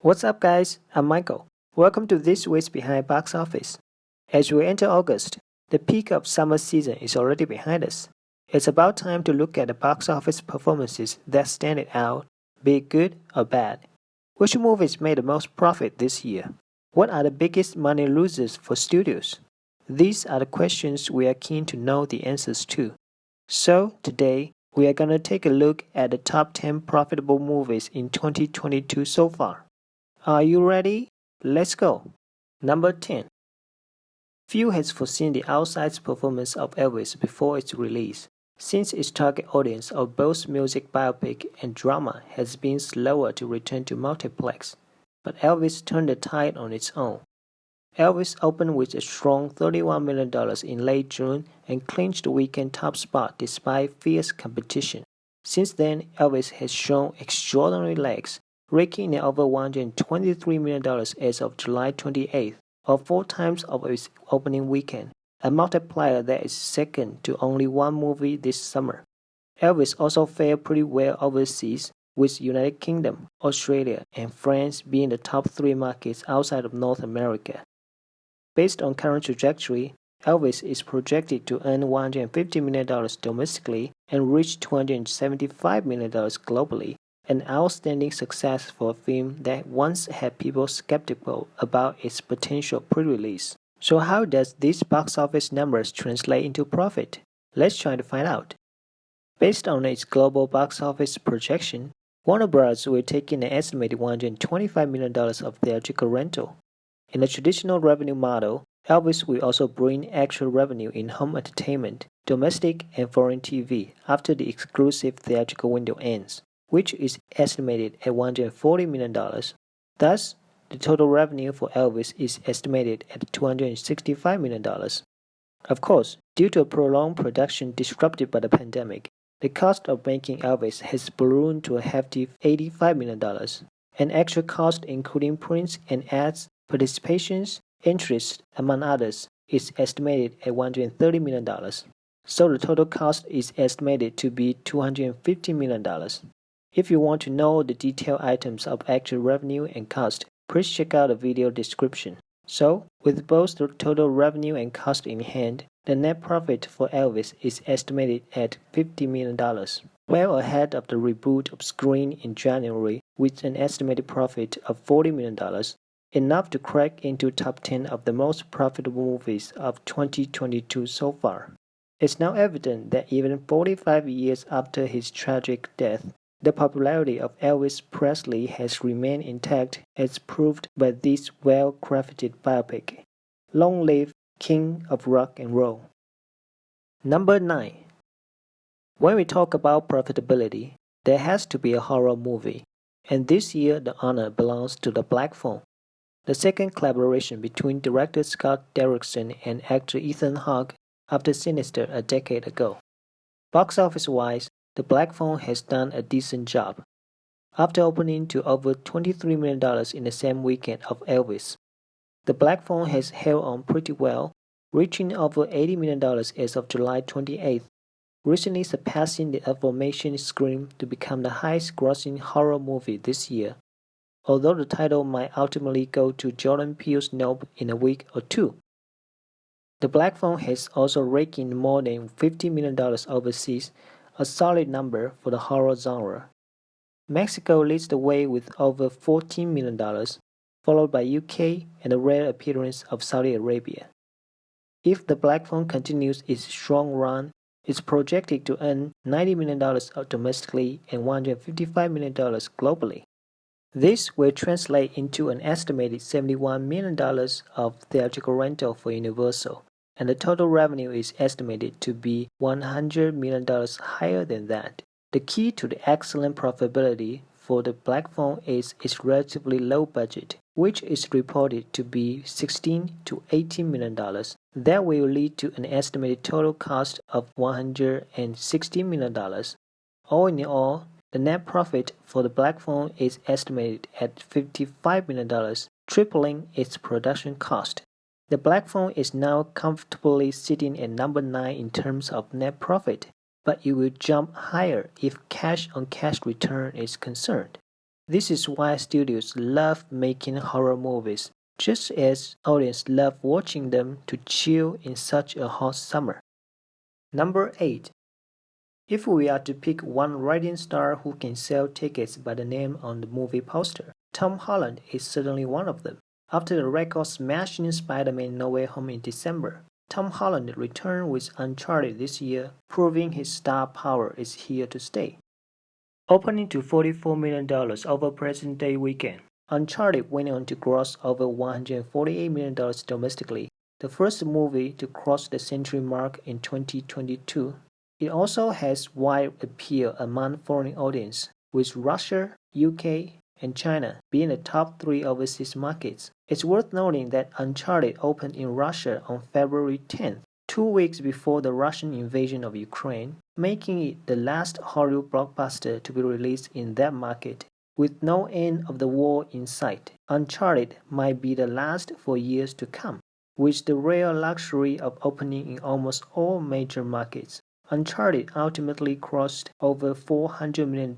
What's up, guys? I'm Michael. Welcome to this week's Behind Box Office. As we enter August, the peak of summer season is already behind us. It's about time to look at the box office performances that stand out, be it good or bad. Which movies made the most profit this year? What are the biggest money losers for studios? These are the questions we are keen to know the answers to. So, today, we are going to take a look at the top 10 profitable movies in 2022 so far. Are you ready? Let's go. Number 10. Few has foreseen the outsized performance of Elvis before its release, since its target audience of both music biopic and drama has been slower to return to multiplex. But Elvis turned the tide on its own. Elvis opened with a strong $31 million in late June and clinched the weekend top spot despite fierce competition. Since then, Elvis has shown extraordinary legs, raking in over $123 million as of July 28th, or 4 times of its opening weekend, a multiplier that is second to only one movie this summer. Elvis also fared pretty well overseas, with United Kingdom, Australia, and France being the top 3 markets outside of North America. Based on current trajectory, Elvis is projected to earn $150 million domestically and reach $275 million globally, an outstanding success for a film that once had people skeptical about its potential pre-release. So how does these box office numbers translate into profit? Let's try to find out. Based on its global box office projection, Warner Bros. Will take in an estimated $125 million of theatrical rental. In the traditional revenue model, Elvis will also bring actual revenue in home entertainment, domestic and foreign TV after the exclusive theatrical window ends, which is estimated at $140 million. Thus, the total revenue for Elvis is estimated at $265 million. Of course, due to a prolonged production disrupted by the pandemic, the cost of making Elvis has ballooned to a hefty $85 million. An actual cost including prints and ads, participations, interest, among others, is estimated at $130 million. So the total cost is estimated to be $250 million. If you want to know the detailed items of actual revenue and cost, please check out the video description. So, with both the total revenue and cost in hand, the net profit for Elvis is estimated at $50 million, well ahead of the reboot of Screen in January with an estimated profit of $40 million, enough to crack into top 10 of the most profitable movies of 2022 so far. It's now evident that even 45 years after his tragic death, the popularity of Elvis Presley has remained intact as proved by this well-crafted biopic. Long live King of Rock and Roll. Number 9. When we talk about profitability, there has to be a horror movie, and this year the honor belongs to The Black Phone, the second collaboration between director Scott Derrickson and actor Ethan Hawke after Sinister a decade ago. Box office-wise, The Black Phone has done a decent job. After opening to over $23 million in the same weekend of Elvis, The Black Phone has held on pretty well, reaching over $80 million as of July 28th, recently surpassing the aforementioned Scream to become the highest-grossing horror movie this year, although the title might ultimately go to Jordan Peele's Nope in a week or two. The Black Phone has also raked in more than $50 million overseas, a solid number for the horror genre. Mexico leads the way with over $14 million, followed by UK and the rare appearance of Saudi Arabia. If The Black Phone continues its strong run, it's projected to earn $90 million domestically and $155 million globally. This will translate into an estimated $71 million of theatrical rental for Universal, and the total revenue is estimated to be $100 million higher than that. The key to the excellent profitability for The Black Phone is its relatively low budget, which is reported to be $16 to $18 million. That will lead to an estimated total cost of $160 million. All in all, the net profit for The Black Phone is estimated at $55 million, tripling its production cost. The Black Phone is now comfortably sitting at number 9 in terms of net profit, but it will jump higher if cash-on-cash return is concerned. This is why studios love making horror movies, just as audiences love watching them to chill in such a hot summer. Number 8. If we are to pick one rising star who can sell tickets by the name on the movie poster, Tom Holland is certainly one of them. After the record-smashing Spider-Man No Way Home in December, Tom Holland returned with Uncharted this year, proving his star power is here to stay. Opening to $44 million over President's Day weekend, Uncharted went on to gross over $148 million domestically, the first movie to cross the century mark in 2022. It also has wide appeal among foreign audiences, with Russia, UK, and China being the top 3 overseas markets. It's worth noting that Uncharted opened in Russia on February 10th, 2 weeks before the Russian invasion of Ukraine, making it the last Hollywood blockbuster to be released in that market. With no end of the war in sight, Uncharted might be the last for years to come. With the rare luxury of opening in almost all major markets, Uncharted ultimately crossed over $400 million,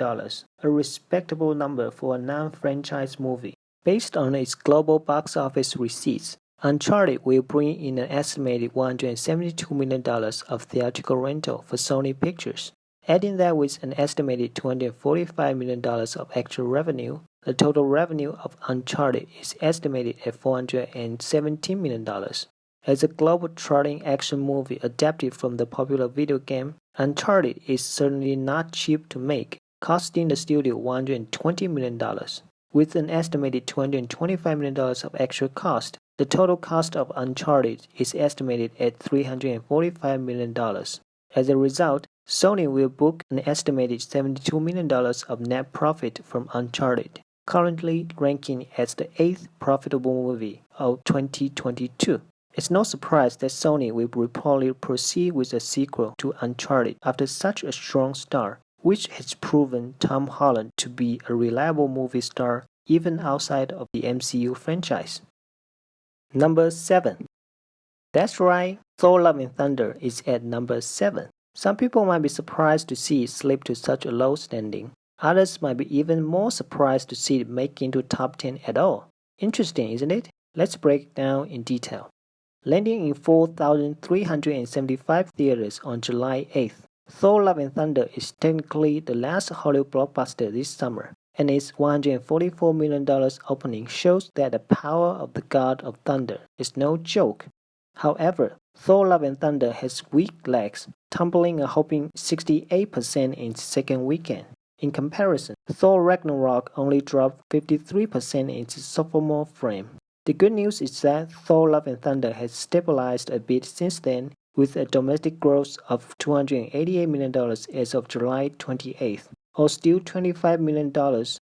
a respectable number for a non-franchise movie. Based on its global box office receipts, Uncharted will bring in an estimated $172 million of theatrical rental for Sony Pictures. Adding that with an estimated $245 million of actual revenue, the total revenue of Uncharted is estimated at $417 million. As a globe-trotting action movie adapted from the popular video game, Uncharted is certainly not cheap to make, costing the studio $120 million. With an estimated $225 million of actual cost, the total cost of Uncharted is estimated at $345 million. As a result, Sony will book an estimated $72 million of net profit from Uncharted, currently ranking as the 8th profitable movie of 2022. It's no surprise that Sony will reportedly proceed with a sequel to Uncharted after such a strong start, which has proven Tom Holland to be a reliable movie star even outside of the MCU franchise. Number 7. That's right, Thor Love and Thunder is at number 7. Some people might be surprised to see it slip to such a low standing. Others might be even more surprised to see it make into top 10 at all. Interesting, isn't it? Let's break it down in detail. Landing in 4,375 theaters on July 8th, Thor Love and Thunder is technically the last Hollywood blockbuster this summer, and its $144 million opening shows that the power of the God of Thunder is no joke. However, Thor Love and Thunder has weak legs, tumbling a whopping 68% in its second weekend. In comparison, Thor Ragnarok only dropped 53% in its sophomore frame. The good news is that Thor Love and Thunder has stabilized a bit since then, with a domestic gross of $288 million as of July 28th, or still $25 million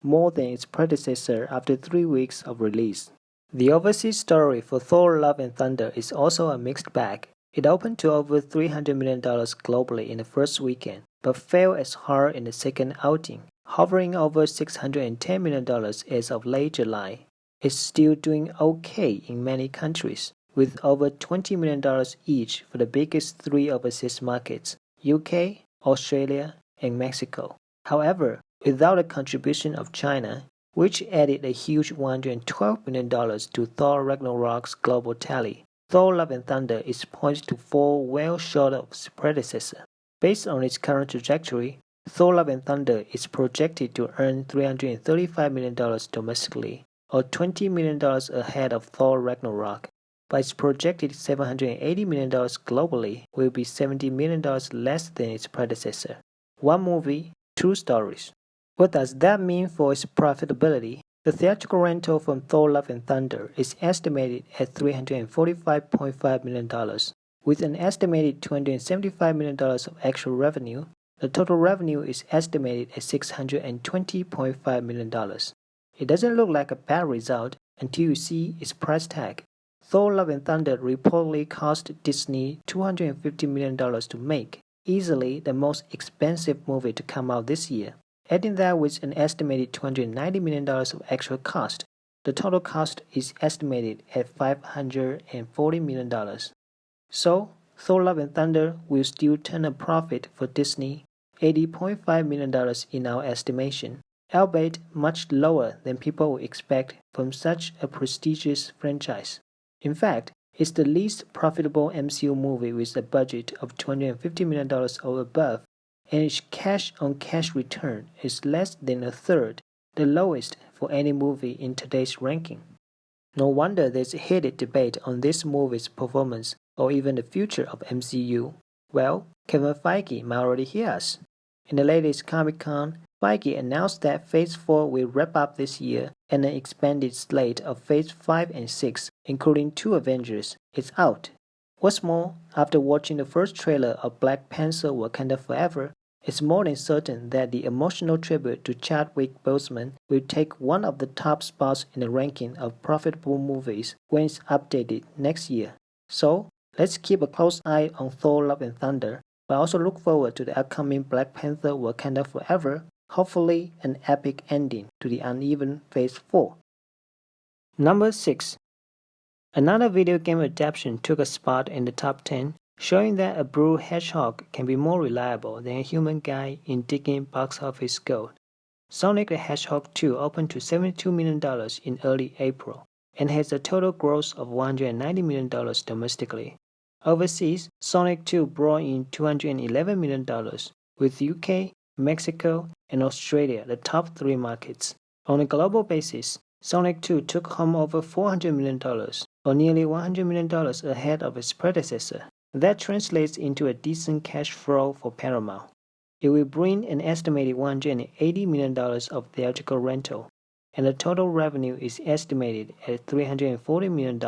more than its predecessor after 3 weeks of release. The overseas story for Thor Love and Thunder is also a mixed bag. It opened to over $300 million globally in the first weekend, but fell as hard in the second outing, hovering over $610 million as of late July. It's still doing okay in many countries, with over $20 million each for the biggest 3 overseas markets, UK, Australia, and Mexico. However, without the contribution of China, which added a huge $112 million to Thor Ragnarok's global tally, Thor Love and Thunder is poised to fall well short of its predecessor. Based on its current trajectory, Thor Love and Thunder is projected to earn $335 million domestically, or $20 million ahead of Thor Ragnarok, but its projected $780 million globally will be $70 million less than its predecessor. One movie, 2 stories. What does that mean for its profitability? The theatrical rental from Thor Love and Thunder is estimated at $345.5 million. With an estimated $275 million of actual revenue, the total revenue is estimated at $620.5 million. It doesn't look like a bad result until you see its price tag. Thor Love and Thunder reportedly cost Disney $250 million to make, easily the most expensive movie to come out this year. Adding that with an estimated $290 million of actual cost, the total cost is estimated at $540 million. So, Thor Love and Thunder will still turn a profit for Disney, $80.5 million in our estimation. albeit much lower than people would expect from such a prestigious franchise. In fact, it's the least profitable MCU movie with a budget of $250 million or above, and its cash-on-cash return is less than a third, the lowest for any movie in today's ranking. No wonder there's a heated debate on this movie's performance or even the future of MCU. Well, Kevin Feige might already hear us. In the latest Comic-Con, Feige announced that Phase 4 will wrap up this year, and an expanded slate of Phase 5 and 6, including 2 Avengers, is out. What's more, after watching the first trailer of Black Panther Wakanda Forever, it's more than certain that the emotional tribute to Chadwick Boseman will take one of the top spots in the ranking of profitable movies when it's updated next year. So, let's keep a close eye on Thor Love and Thunder, but also look forward to the upcoming Black Panther Wakanda Forever, hopefully an epic ending to the uneven Phase 4. Number 6. Another video game adaptation took a spot in the top 10, showing that a blue hedgehog can be more reliable than a human guy in digging box office gold. Sonic the Hedgehog 2 opened to $72 million in early April and has a total gross of $190 million domestically. Overseas, Sonic 2 brought in $211 million, with UK, Mexico, and Australia the top 3 markets. On a global basis, Sonic 2 took home over $400 million, or nearly $100 million ahead of its predecessor. That translates into a decent cash flow for Paramount. It will bring an estimated $180 million of theatrical rental, and the total revenue is estimated at $340 million.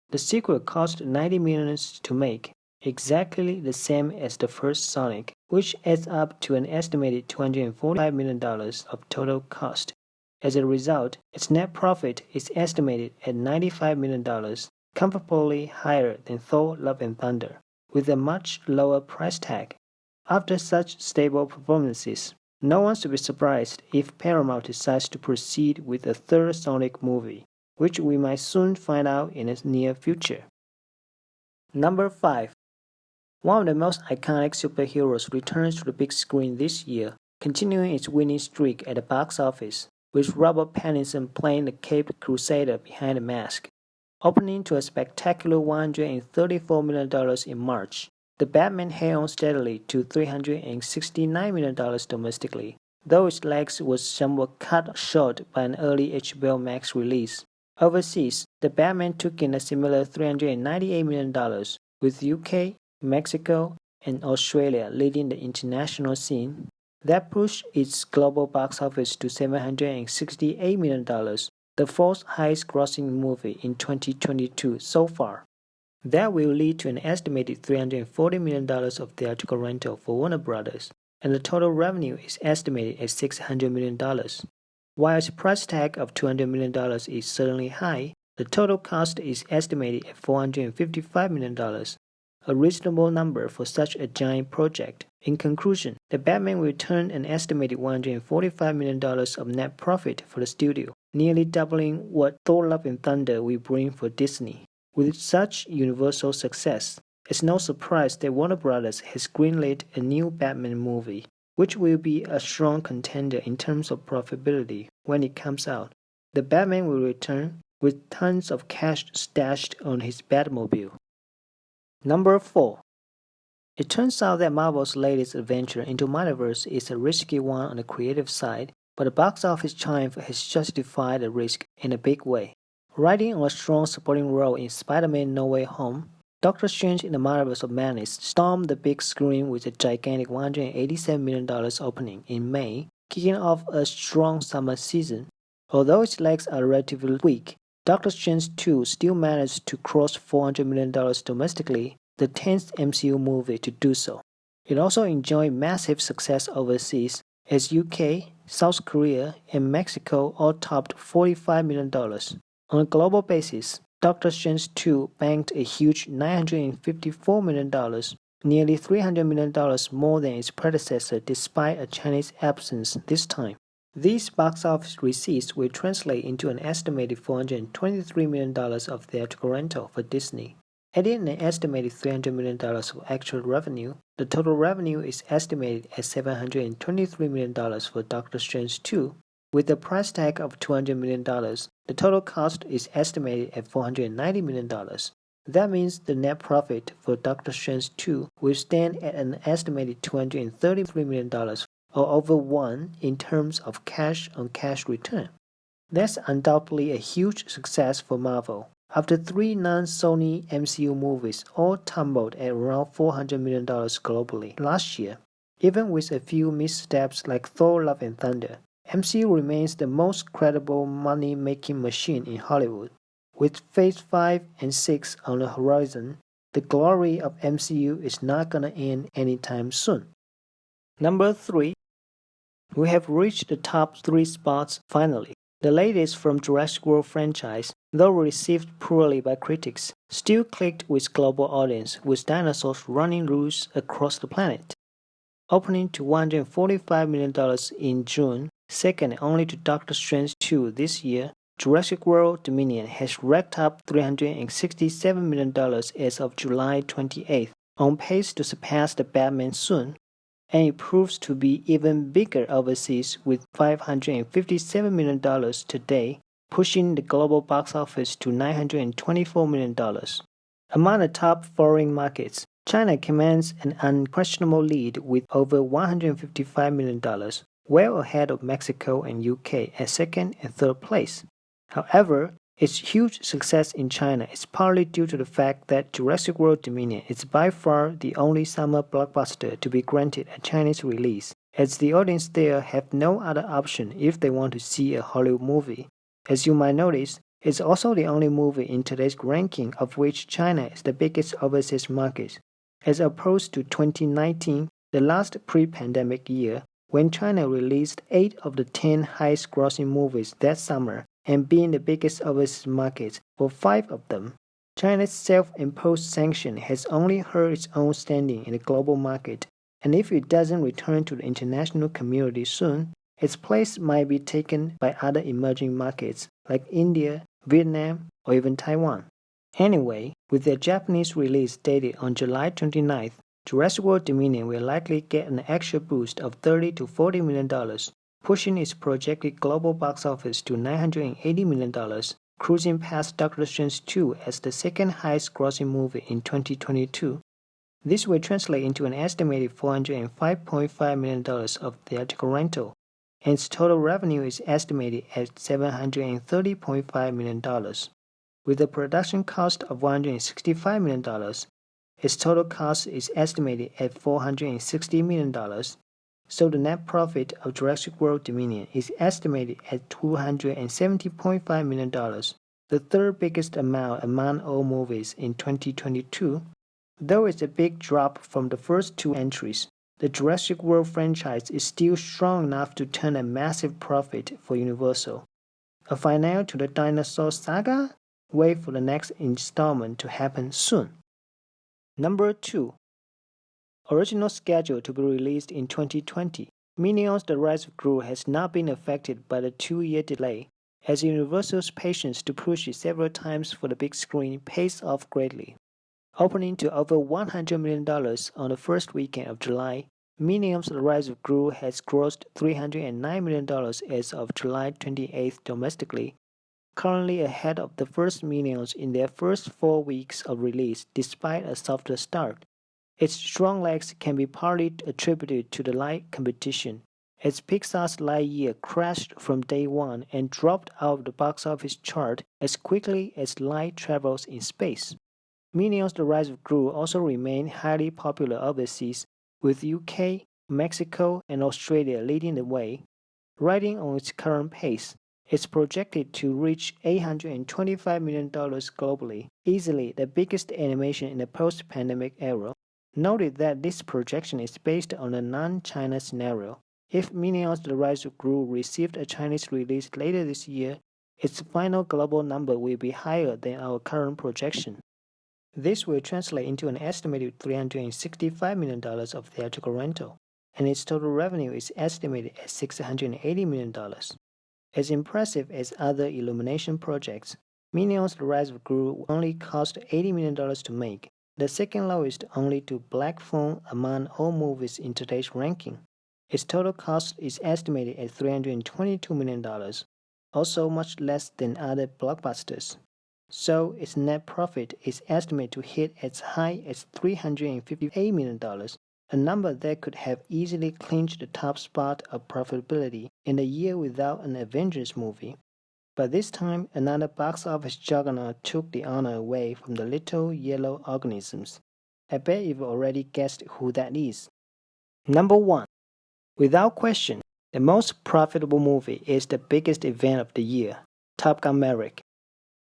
The sequel cost $90 million to make, exactly the same as the first Sonic, which adds up to an estimated $245 million of total cost. As a result, its net profit is estimated at $95 million, comfortably higher than Thor Love and Thunder, with a much lower price tag. After such stable performances, no one should be surprised if Paramount decides to proceed with a third Sonic movie, which we might soon find out in the near future. Number 5. One of the most iconic superheroes returns to the big screen this year, continuing its winning streak at the box office, with Robert Pattinson playing the Caped Crusader behind the mask. Opening to a spectacular $134 million in March, The Batman held on steadily to $369 million domestically, though its legs was somewhat cut short by an early HBO Max release. Overseas, The Batman took in a similar $398 million, with UK, Mexico, and Australia leading the international scene. That pushed its global box office to $768 million, the fourth highest-grossing movie in 2022 so far. That will lead to an estimated $340 million of theatrical rental for Warner Brothers, and the total revenue is estimated at $600 million. While its price tag of $200 million is certainly high, the total cost is estimated at $455 million, a reasonable number for such a giant project. In conclusion, The Batman will turn an estimated $145 million of net profit for the studio, nearly doubling what Thor Love and Thunder will bring for Disney. With such universal success, it's no surprise that Warner Brothers has greenlit a new Batman movie, which will be a strong contender in terms of profitability when it comes out. The Batman will return with tons of cash stashed on his Batmobile. Number 4. It turns out that Marvel's latest adventure into Multiverse is a risky one on the creative side, but the box office triumph has justified the risk in a big way. Riding on a strong supporting role in Spider-Man No Way Home, Doctor Strange in the Multiverse of Madness stormed the big screen with a gigantic $187 million opening in May, kicking off a strong summer season. Although its legs are relatively weak, Doctor Strange 2 still managed to cross $400 million domestically, the 10th MCU movie to do so. It also enjoyed massive success overseas, as UK, South Korea, and Mexico all topped $45 million. On a global basis, Doctor Strange 2 banked a huge $954 million, nearly $300 million more than its predecessor despite a Chinese absence this time. These box office receipts will translate into an estimated $423 million of theatrical rental for Disney. Adding an estimated $300 million of actual revenue, the total revenue is estimated at $723 million for Doctor Strange 2. With a price tag of $200 million, the total cost is estimated at $490 million. That means the net profit for Doctor Strange 2 will stand at an estimated $233 million, or over 1 in terms of cash-on-cash return. That's undoubtedly a huge success for Marvel. After 3 non-Sony MCU movies all tumbled at around $400 million globally last year, even with a few missteps like Thor Love and Thunder, MCU remains the most credible money-making machine in Hollywood. With Phase 5 and 6 on the horizon, the glory of MCU is not gonna end anytime soon. Number 3. We have reached the top 3 spots finally. The latest from Jurassic World franchise, though received poorly by critics, still clicked with global audience with dinosaurs running loose across the planet. Opening to $145 million in June, second only to Doctor Strange 2 this year, Jurassic World Dominion has racked up $367 million as of July 28th, on pace to surpass The Batman soon, and it proves to be even bigger overseas with $557 million today, pushing the global box office to $924 million. Among the top foreign markets, China commands an unquestionable lead with over $155 million, well ahead of Mexico and UK at second and third place. However, its huge success in China is partly due to the fact that Jurassic World Dominion is by far the only summer blockbuster to be granted a Chinese release, as the audience there have no other option if they want to see a Hollywood movie. As you might notice, it's also the only movie in today's ranking of which China is the biggest overseas market, as opposed to 2019, the last pre-pandemic year, when China released 8 of the 10 highest-grossing movies that summer, and being the biggest overseas market for 5 of them. China's self-imposed sanction has only hurt its own standing in the global market, and if it doesn't return to the international community soon, its place might be taken by other emerging markets like India, Vietnam, or even Taiwan. Anyway, with their Japanese release dated on July 29th, Jurassic World Dominion will likely get an extra boost of $30 to $40 million, pushing its projected global box office to $980 million, cruising past Doctor Strange 2 as the second highest grossing movie in 2022. This will translate into an estimated $405.5 million of theatrical rental, and its total revenue is estimated at $730.5 million. With a production cost of $165 million, its total cost is estimated at $460 million, so the net profit of Jurassic World Dominion is estimated at $270.5 million, the third biggest amount among all movies in 2022. Though it's a big drop from the first 2 entries, the Jurassic World franchise is still strong enough to turn a massive profit for Universal. A finale to the dinosaur saga? Wait for the next installment to happen soon. Number 2. Original schedule to be released in 2020. Minions: The Rise of Gru has not been affected by the 2-year delay, as Universal's patience to push it several times for the big screen pays off greatly. Opening to over $100 million on the first weekend of July, Minions: The Rise of Gru has grossed $309 million as of July 28th domestically, currently ahead of the first Minions in their first 4 weeks of release despite a softer start. Its strong legs can be partly attributed to the light competition, as Pixar's Lightyear crashed from day one and dropped out of the box office chart as quickly as light travels in space. Minions: The Rise of Gru also remain highly popular overseas, with UK, Mexico, and Australia leading the way. Riding on its current pace, it's projected to reach $825 million globally, easily the biggest animation in the post-pandemic era. Noted that this projection is based on a non-China scenario. If Minions: The Rise of Gru received a Chinese release later this year, its final global number will be higher than our current projection. This will translate into an estimated $365 million of theatrical rental, and its total revenue is estimated at $680 million. As impressive as other Illumination projects, Minions: The Rise of Gru only cost $80 million to make, the second lowest only to Black Phone among all movies in today's ranking. Its total cost is estimated at $322 million, also much less than other blockbusters. So its net profit is estimated to hit as high as $358 million, a number that could have easily clinched the top spot of profitability in a year without an Avengers movie. But this time, another box office juggernaut took the honor away from the little yellow organisms. I bet you've already guessed who that is. Number 1. Without question, the most profitable movie is the biggest event of the year, Top Gun Maverick,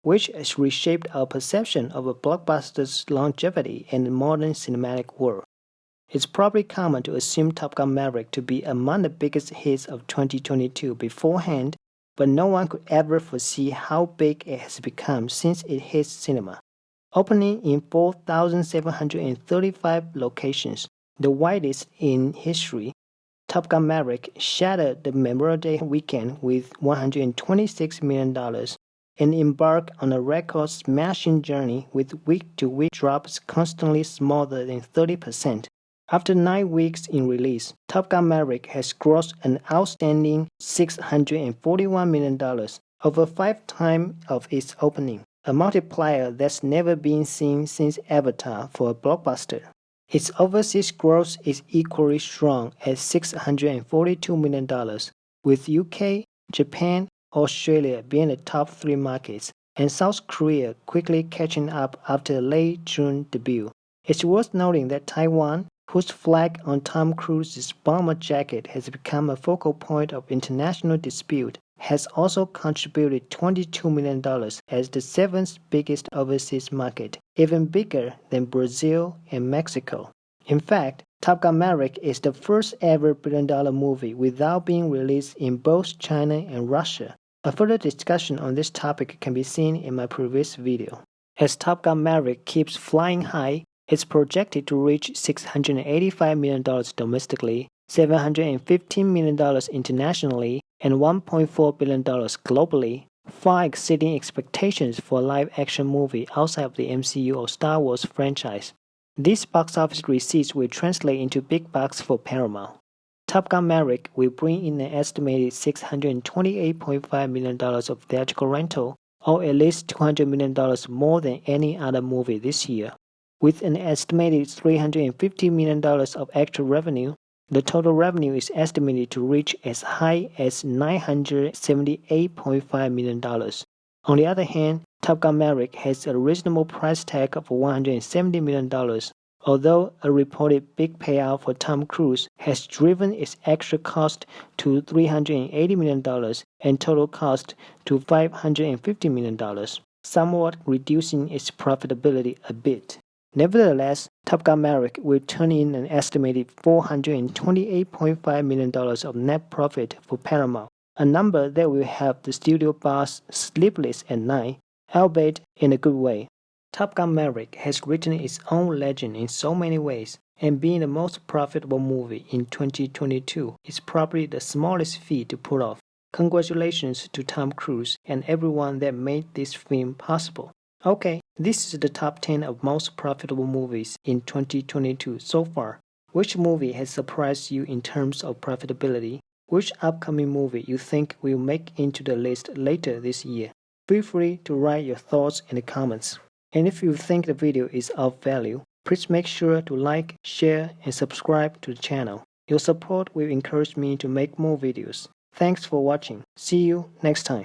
which has reshaped our perception of a blockbuster's longevity in the modern cinematic world. It's probably common to assume Top Gun Maverick to be among the biggest hits of 2022 beforehand, but no one could ever foresee how big it has become since it hit cinema. Opening in 4,735 locations, the widest in history, Top Gun Maverick shattered the Memorial Day weekend with $126 million and embarked on a record-smashing journey with week-to-week drops constantly smaller than 30%. After 9 weeks in release, Top Gun Maverick has grossed an outstanding $641 million, over 5 times of its opening, a multiplier that's never been seen since Avatar for a blockbuster. Its overseas gross is equally strong at $642 million, with UK, Japan, Australia being the top 3 markets, and South Korea quickly catching up after a late June debut. It's worth noting that Taiwan, whose flag on Tom Cruise's bomber jacket has become a focal point of international dispute, has also contributed $22 million as the 7th biggest overseas market, even bigger than Brazil and Mexico. In fact, Top Gun Maverick is the first ever billion-dollar movie without being released in both China and Russia. A further discussion on this topic can be seen in my previous video. As Top Gun Maverick keeps flying high, it's projected to reach $685 million domestically, $715 million internationally, and $1.4 billion globally, far exceeding expectations for a live-action movie outside of the MCU or Star Wars franchise. These box office receipts will translate into big bucks for Paramount. Top Gun Maverick will bring in an estimated $628.5 million of theatrical rental, or at least $200 million more than any other movie this year. With an estimated $350 million of actual revenue, the total revenue is estimated to reach as high as $978.5 million. On the other hand, Top Gun Maverick has a reasonable price tag of $170 million, although a reported big payout for Tom Cruise has driven its extra cost to $380 million and total cost to $550 million, somewhat reducing its profitability a bit. Nevertheless, Top Gun Maverick will turn in an estimated $428.5 million of net profit for Paramount, a number that will have the studio boss sleepless at night, albeit in a good way. Top Gun Maverick has written its own legend in so many ways, and being the most profitable movie in 2022 is probably the smallest feat to pull off. Congratulations to Tom Cruise and everyone that made this film possible. Okay, this is the top 10 of most profitable movies in 2022 so far. Which movie has surprised you in terms of profitability? Which upcoming movie you think will make into the list later this year? Feel free to write your thoughts in the comments. And if you think the video is of value, please make sure to like, share, and subscribe to the channel. Your support will encourage me to make more videos. Thanks for watching. See you next time.